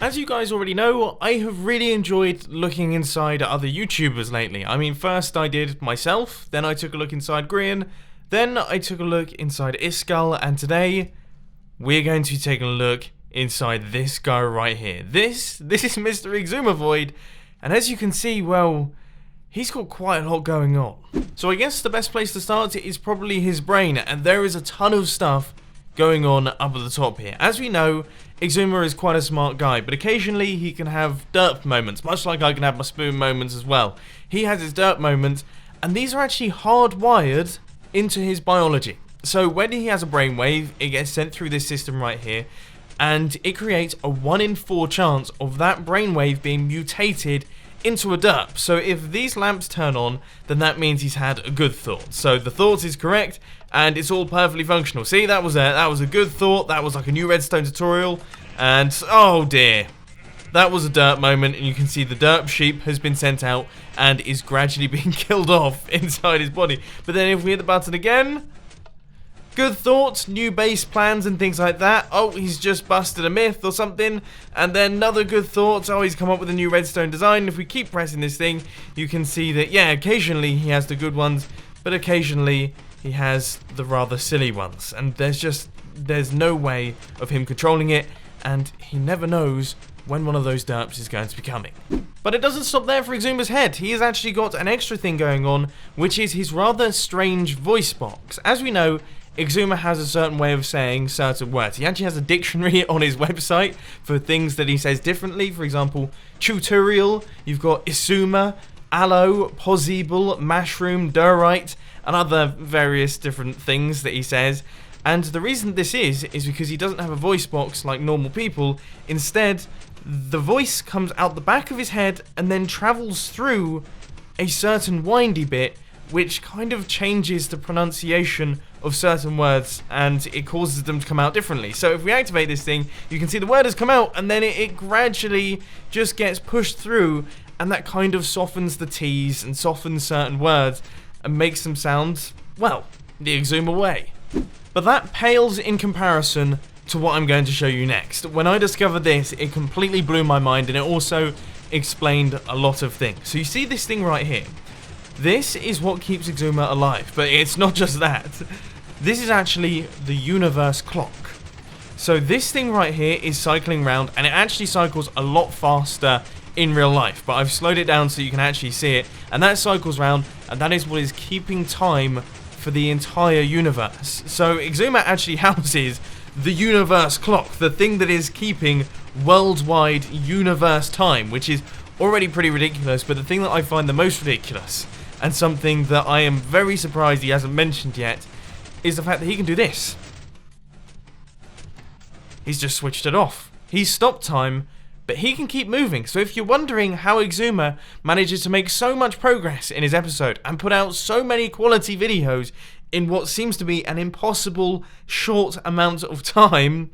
As you guys already know, I have really enjoyed looking inside other YouTubers lately. I mean, first I did myself, then I took a look inside Grian, then I took a look inside Iskall, and today we're going to be taking a look inside this guy right here. This is Mr. Xisumavoid, and as you can see, well, he's got quite a lot going on. So I guess the best place to start is probably his brain, and there is a ton of stuff going on up at the top here. As we know, Xisuma is quite a smart guy, but occasionally he can have derp moments, much like I can have my spoon moments as well. He has his derp moments, and these are actually hardwired into his biology. So when he has a brainwave, it gets sent through this system right here, and it creates a 1 in 4 chance of that brainwave being mutated into a derp. So if these lamps turn on, then that means he's had a good thought. So the thought is correct, and it's all perfectly functional. See, that was a good thought. That was like a new Redstone tutorial, and oh dear, that was a derp moment. And you can see the derp sheep has been sent out and is gradually being killed off inside his body. But then if we hit the button again, good thoughts, new base plans and things like that. Oh, he's just busted a myth or something. And then another good thought. Oh, he's come up with a new Redstone design. If we keep pressing this thing, you can see that, yeah, occasionally he has the good ones, but occasionally he has the rather silly ones. And there's no way of him controlling it, and he never knows when one of those derps is going to be coming. But it doesn't stop there for Xisuma's head. He has actually got an extra thing going on, which is his rather strange voice box. As we know, Xisuma has a certain way of saying certain words. He actually has a dictionary on his website for things that he says differently. For example, tutorial, you've got Xisuma, aloe, possible, mushroom, durite, and other various different things that he says. And the reason this is because he doesn't have a voice box like normal people. Instead, the voice comes out the back of his head and then travels through a certain windy bit, which kind of changes the pronunciation of certain words, and it causes them to come out differently. So if we activate this thing, you can see the word has come out, and then it gradually just gets pushed through, and that kind of softens the T's and softens certain words and makes them sound, well, the Xisuma way. But that pales in comparison to what I'm going to show you next. When I discovered this, it completely blew my mind, and it also explained a lot of things. So you see this thing right here. This is what keeps Xisuma alive, but it's not just that. This is actually the universe clock. So this thing right here is cycling round, and it actually cycles a lot faster in real life, but I've slowed it down so you can actually see it, and that cycles round, and that is what is keeping time for the entire universe. So Xisuma actually houses the universe clock, the thing that is keeping worldwide universe time, which is already pretty ridiculous. But the thing that I find the most ridiculous, and something that I am very surprised he hasn't mentioned yet, is the fact that he can do this. He's just switched it off. He's stopped time, but he can keep moving. So if you're wondering how Xisuma manages to make so much progress in his episode and put out so many quality videos in what seems to be an impossible short amount of time,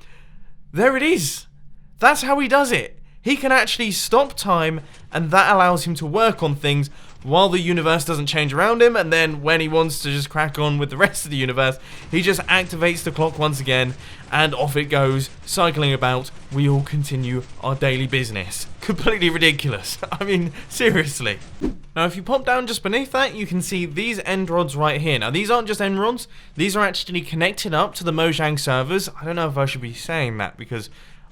there it is. That's how he does it. He can actually stop time, and that allows him to work on things while the universe doesn't change around him, and then when he wants to just crack on with the rest of the universe, he just activates the clock once again, and off it goes, cycling about. We all continue our daily business. Completely ridiculous. I mean, seriously. Now, if you pop down just beneath that, you can see these end rods right here. Now, these aren't just end rods. These are actually connected up to the Mojang servers. I don't know if I should be saying that, because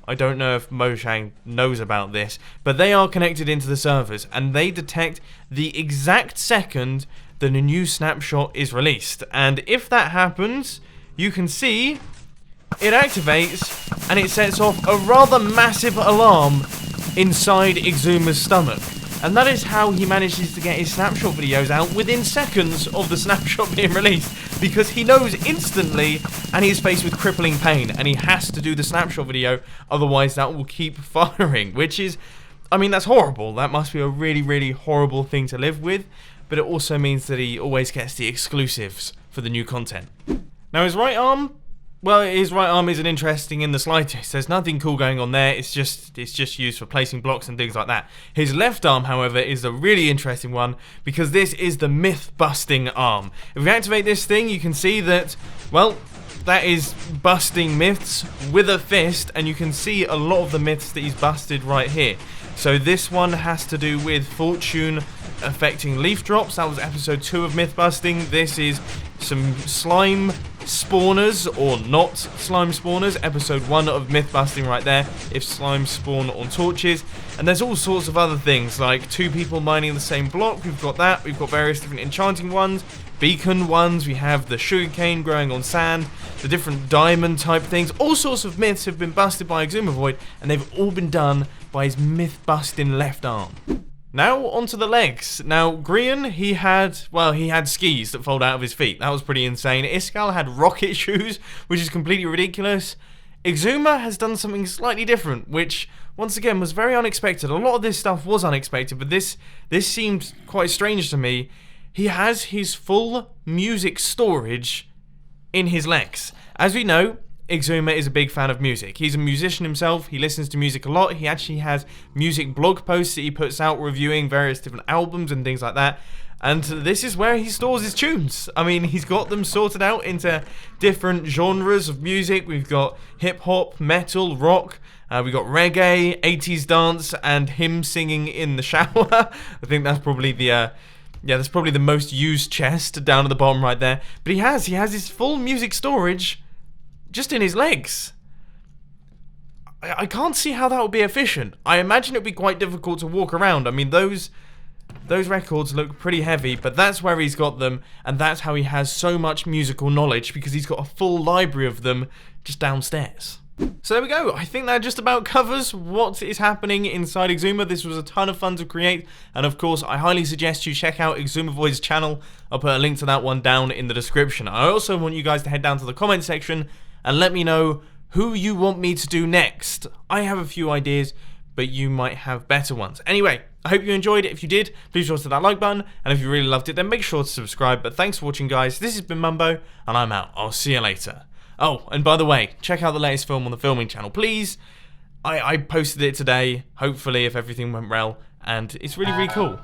I don't know if Mojang knows about this, but they are connected into the servers, and they detect the exact second that a new snapshot is released. And if that happens, you can see it activates, and it sets off a rather massive alarm inside Xisuma's stomach. And that is how he manages to get his snapshot videos out within seconds of the snapshot being released, because he knows instantly, and he's faced with crippling pain, and he has to do the snapshot video, otherwise that will keep firing, which is, I mean, that's horrible. That must be a really, really horrible thing to live with, but it also means that he always gets the exclusives for the new content. Now, his right arm, well, his right arm isn't interesting in the slightest. There's nothing cool going on there. It's just used for placing blocks and things like that. His left arm, however, is a really interesting one, because this is the myth-busting arm. If we activate this thing, you can see that, well, that is busting myths with a fist, and you can see a lot of the myths that he's busted right here. So this one has to do with fortune affecting leaf drops. That was episode 2 of myth busting. This is some slime spawners, or not slime spawners, episode 1 of myth busting right there, if slime spawn on torches. And there's all sorts of other things, like 2 people mining the same block. We've got that. We've got various different enchanting ones, beacon ones. We have the sugarcane growing on sand, the different diamond type things. All sorts of myths have been busted by Xisumavoid, and they've all been done by his myth busting left arm. Now onto the legs. Now Grian, he had skis that fold out of his feet. That was pretty insane. Iskall had rocket shoes, which is completely ridiculous. Xisuma has done something slightly different, which once again was very unexpected. A lot of this stuff was unexpected, but this seemed quite strange to me. He has his full music storage in his legs. As we know, Xisuma is a big fan of music. He's a musician himself. He listens to music a lot. He actually has music blog posts that he puts out reviewing various different albums and things like that. And this is where he stores his tunes. I mean, he's got them sorted out into different genres of music. We've got hip-hop, metal, rock. We've got reggae, 80s dance, and him singing in the shower. I think that's probably the that's probably the most used chest down at the bottom right there. But he has his full music storage just in his legs. I can't see how that would be efficient. I imagine it would be quite difficult to walk around. I mean, those records look pretty heavy, but that's where he's got them, and that's how he has so much musical knowledge, because he's got a full library of them just downstairs. So there we go. I think that just about covers what is happening inside Xisuma. This was a ton of fun to create, and of course I highly suggest you check out Xisumavoid's channel. I'll put a link to that one down in the description. I also want you guys to head down to the comment section and let me know who you want me to do next. I have a few ideas, but you might have better ones. Anyway, I hope you enjoyed it. If you did, please hit that like button, and if you really loved it, then make sure to subscribe. But thanks for watching, guys. This has been Mumbo, and I'm out. I'll see you later. Oh, and by the way, check out the latest film on the filming channel, please. I posted it today, hopefully, if everything went well, and it's really, really cool.